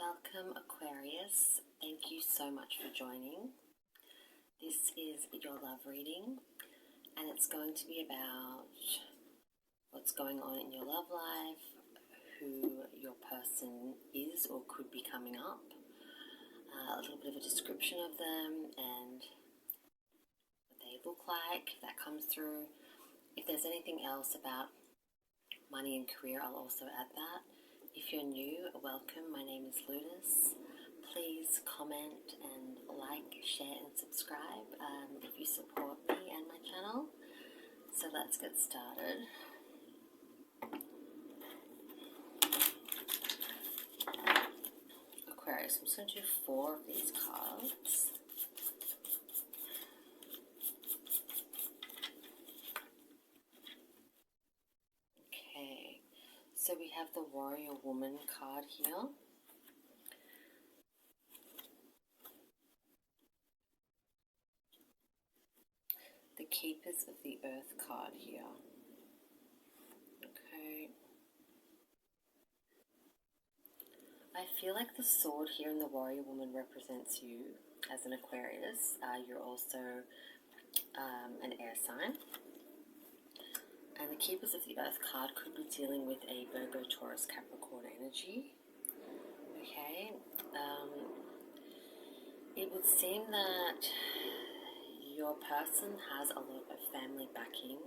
Welcome, Aquarius. Thank you so much for joining. This is your love reading, and it's going to be about what's going on in your love life, who your person is or could be coming up, a little bit of a description of them and what they look like, if that comes through. If there's anything else about money and career, I'll also add that. If you're new, welcome. My name is Ludus. Please comment and like, share and subscribe if you support me and my channel. So let's get started. Aquarius, I'm just going to do 4 of these cards. Okay, so we have the Warrior Woman card here. The Keepers of the Earth card here. Okay. I feel like the sword here in the Warrior Woman represents you as an Aquarius. You're also an air sign. And the Keepers of the Earth card could be dealing with a Virgo, Taurus, Capricorn energy. Okay. It would seem that your person has a lot of family backing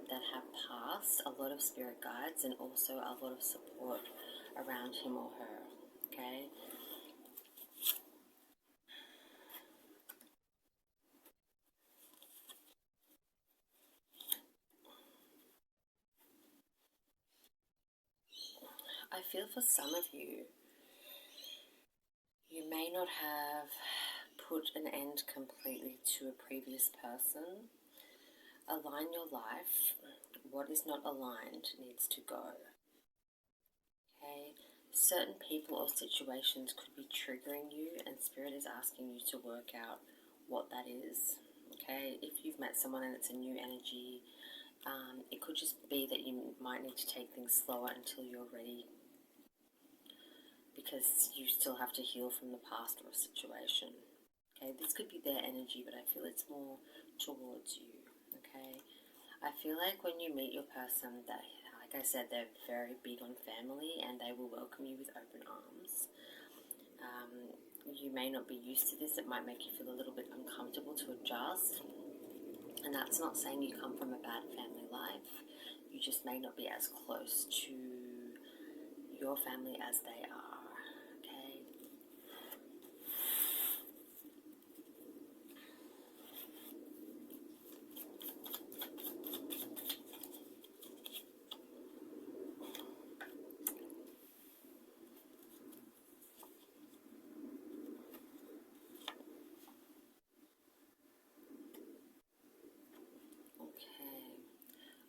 that have passed, a lot of spirit guides, and also a lot of support around him or her. Okay. I feel for some of you, you may not have put an end completely to a previous person. Align your life. What is not aligned needs to go. Okay? Certain people or situations could be triggering you, and Spirit is asking you to work out what that is. Okay? If you've met someone and it's a new energy, it could just be that you might need to take things slower until you're ready, because you still have to heal from the past or a situation. Okay, this could be their energy, but I feel it's more towards you. Okay, I feel like when you meet your person, that, like I said, they're very big on family and they will welcome you with open arms. You may not be used to this. It might make you feel a little bit uncomfortable to adjust, and that's not saying you come from a bad family life. You just may not be as close to your family as they are.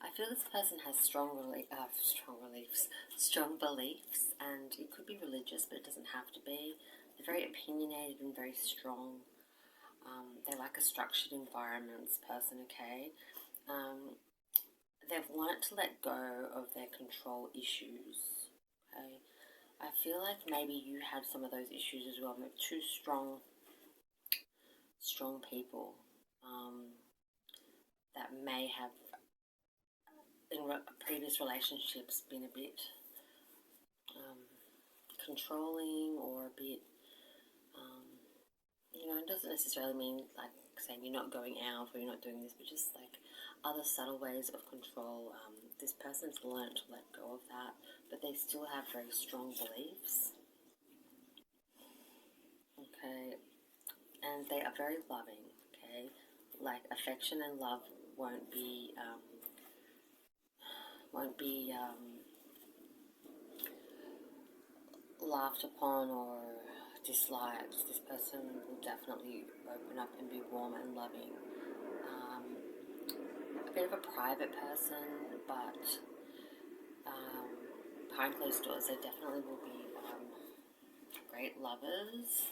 I feel this person has strong beliefs, and it could be religious, but it doesn't have to be. They're very opinionated and very strong. They like a structured environments person, okay? They've wanted to let go of their control issues, okay? I feel like maybe you had some of those issues as well. Maybe 2 strong people that may have in previous relationships been a bit controlling or a bit, it doesn't necessarily mean like saying you're not going out or you're not doing this, but just like other subtle ways of control. This person's learned to let go of that, but they still have very strong beliefs. Okay, and they are very loving. Okay, like affection and love won't be laughed upon or disliked. This person will definitely open up and be warm and loving. A bit of a private person, but behind closed doors they definitely will be great lovers.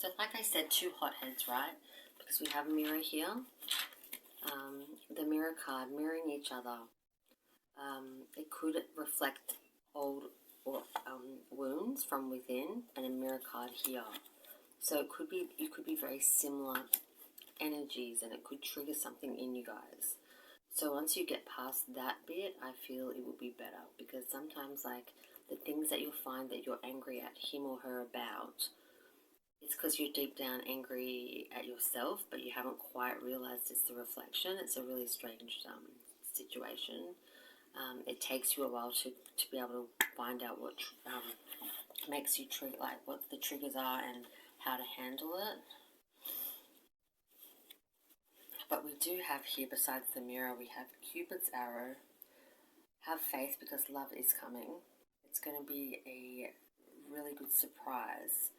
So like I said, two hotheads, right? Because we have a mirror here. The mirror card, mirroring each other. It could reflect old or wounds from within, and a mirror card here. So it could be, you could be very similar energies, and it could trigger something in you guys. So once you get past that bit, I feel it will be better, because sometimes like the things that you'll find that you're angry at him or her about, it's because you're deep down angry at yourself, but you haven't quite realized it's the reflection. It's a really strange situation. It takes you a while to be able to find out what makes you trigger, like what the triggers are and how to handle it. But we do have here, besides the mirror, we have Cupid's arrow. Have faith, because love is coming. It's going to be a really good surprise.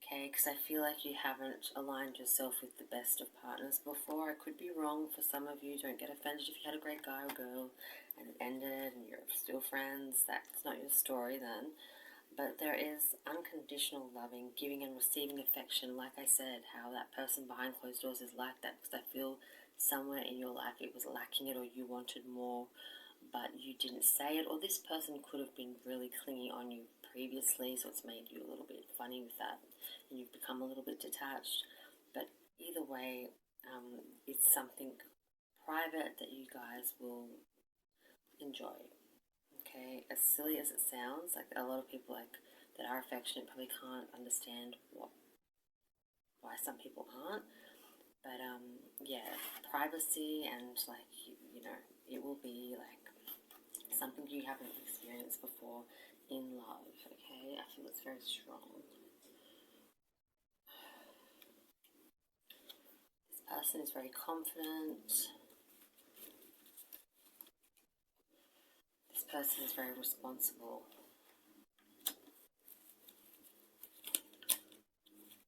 Okay, because I feel like you haven't aligned yourself with the best of partners before. I could be wrong for some of you. Don't get offended if you had a great guy or girl and it ended and you're still friends. That's not your story then. But there is unconditional loving, giving and receiving affection. Like I said, how that person behind closed doors is like that, because I feel somewhere in your life it was lacking it, or you wanted more, but you didn't say it, or this person could have been really clingy on you previously, so it's made you a little bit funny with that, and you've become a little bit detached. But either way, it's something private that you guys will enjoy. Okay, as silly as it sounds, like a lot of people like that are affectionate probably can't understand why some people aren't. But yeah, privacy, and like you know, it will be like something you haven't experienced before in love. Okay, I feel it's very strong. This person is very confident. This person is very responsible.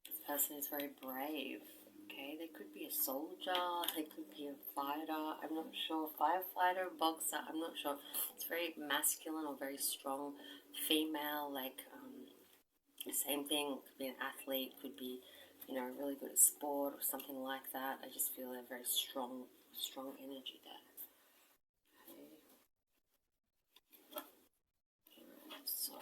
This person is very brave. Okay, they could be a soldier, they could be a fighter, I'm not sure, firefighter, boxer, I'm not sure. It's very masculine or very strong female, like same thing, could be an athlete, could be, you know, really good at sport or something like that. I just feel a very strong energy there. Okay. So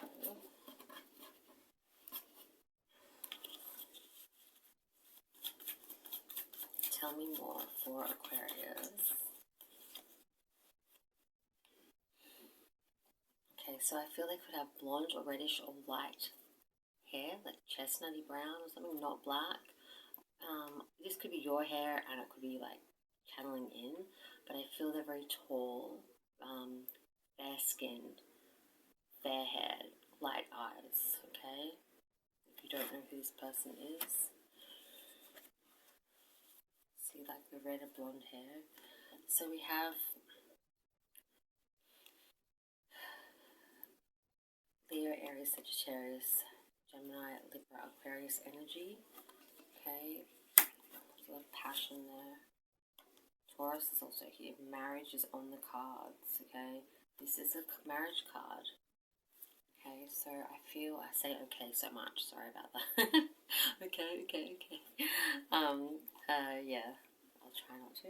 tell me more for Aquarius. Okay, so I feel they could have blonde or reddish or light hair, like chestnutty brown or something, not black. This could be your hair, and it could be like channeling in, but I feel they're very tall, fair-skinned, fair-haired, light eyes, okay? If you don't know who this person is, see like the red or blonde hair. So we have Leo, Aries, Sagittarius, Gemini, Libra, Aquarius energy, okay? There's a lot of passion there. Taurus is also here. Marriage is on the cards, okay? This is a marriage card. Okay, so I say okay so much. Sorry about that. okay. Yeah, I'll try not to.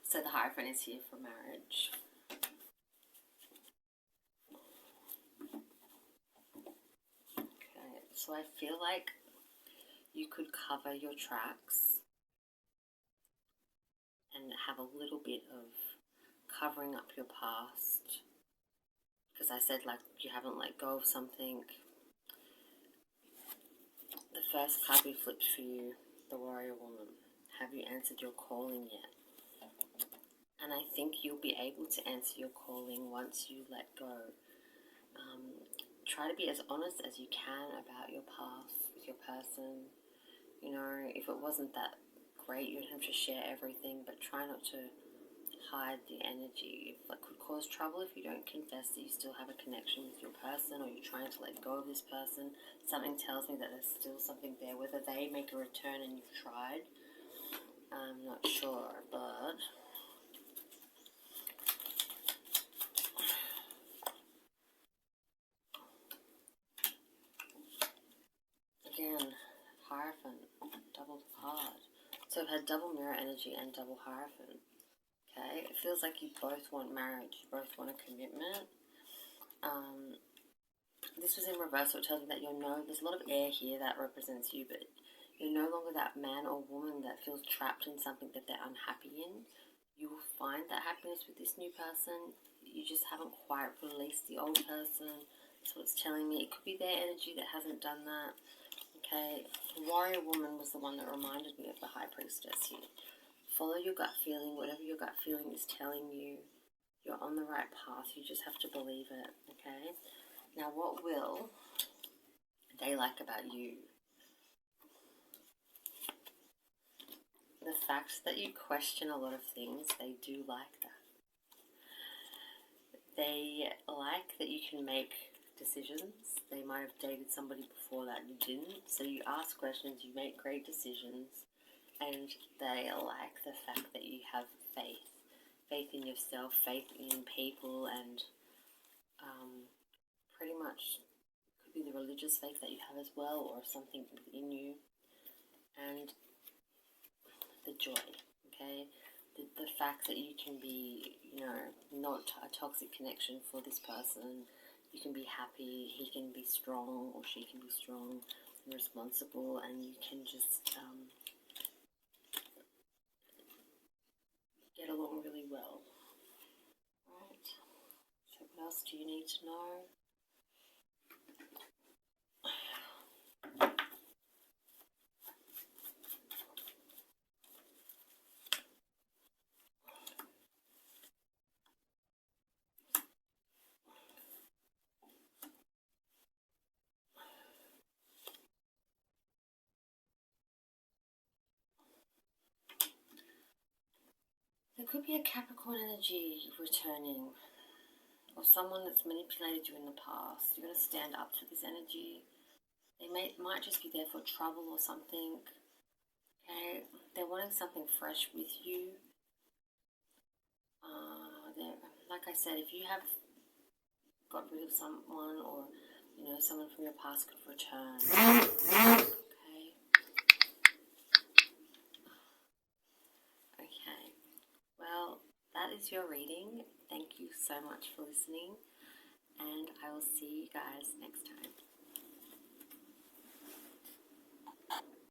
So the Hierophant is here for marriage. Okay, so I feel like you could cover your tracks and have a little bit of covering up your past, because I said like you haven't let go of something. The first card we flipped for you, the Warrior Woman. Have you answered your calling yet? And I think you'll be able to answer your calling once you let go. Try to be as honest as you can about your past with your person. You know, if it wasn't that great, you don't have to share everything, but try not to hide the energy. That could cause trouble if you don't confess that you still have a connection with your person, or you're trying to let go of this person. Something tells me that there's still something there, whether they make a return and you've tried. I'm not sure, but again, So we've had double mirror energy and double Hierophant. Okay, it feels like you both want marriage, you both want a commitment. This was in reverse, so it tells me that there's a lot of air here that represents you, but you're no longer that man or woman that feels trapped in something that they're unhappy in. You will find that happiness with this new person. You just haven't quite released the old person. That's what it's telling me. It could be their energy that hasn't done that. Okay, the warrior woman was the one that reminded me of the high priestess here. Follow your gut feeling. Whatever your gut feeling is telling you, you're on the right path. You just have to believe it, okay? Now, what will they like about you? The fact that you question a lot of things, they do like that. They like that you can make decisions. They might have dated somebody before that you didn't. So you ask questions, you make great decisions, and they like the fact that you have faith. Faith in yourself, faith in people, and pretty much could be the religious faith that you have as well, or something within you. And the joy, okay? The fact that you can be, not a toxic connection for this person. You can be happy, he can be strong, or she can be strong and responsible, and you can just get along really well. Right. So what else do you need to know? There could be a Capricorn energy returning, or someone that's manipulated you in the past. You're going to stand up to this energy. They might just be there for trouble or something. Okay, they're wanting something fresh with you. Like I said, if you have got rid of someone, or someone from your past could return. Okay. Okay. Well, that is your reading. Thank you so much for listening, and I will see you guys next time.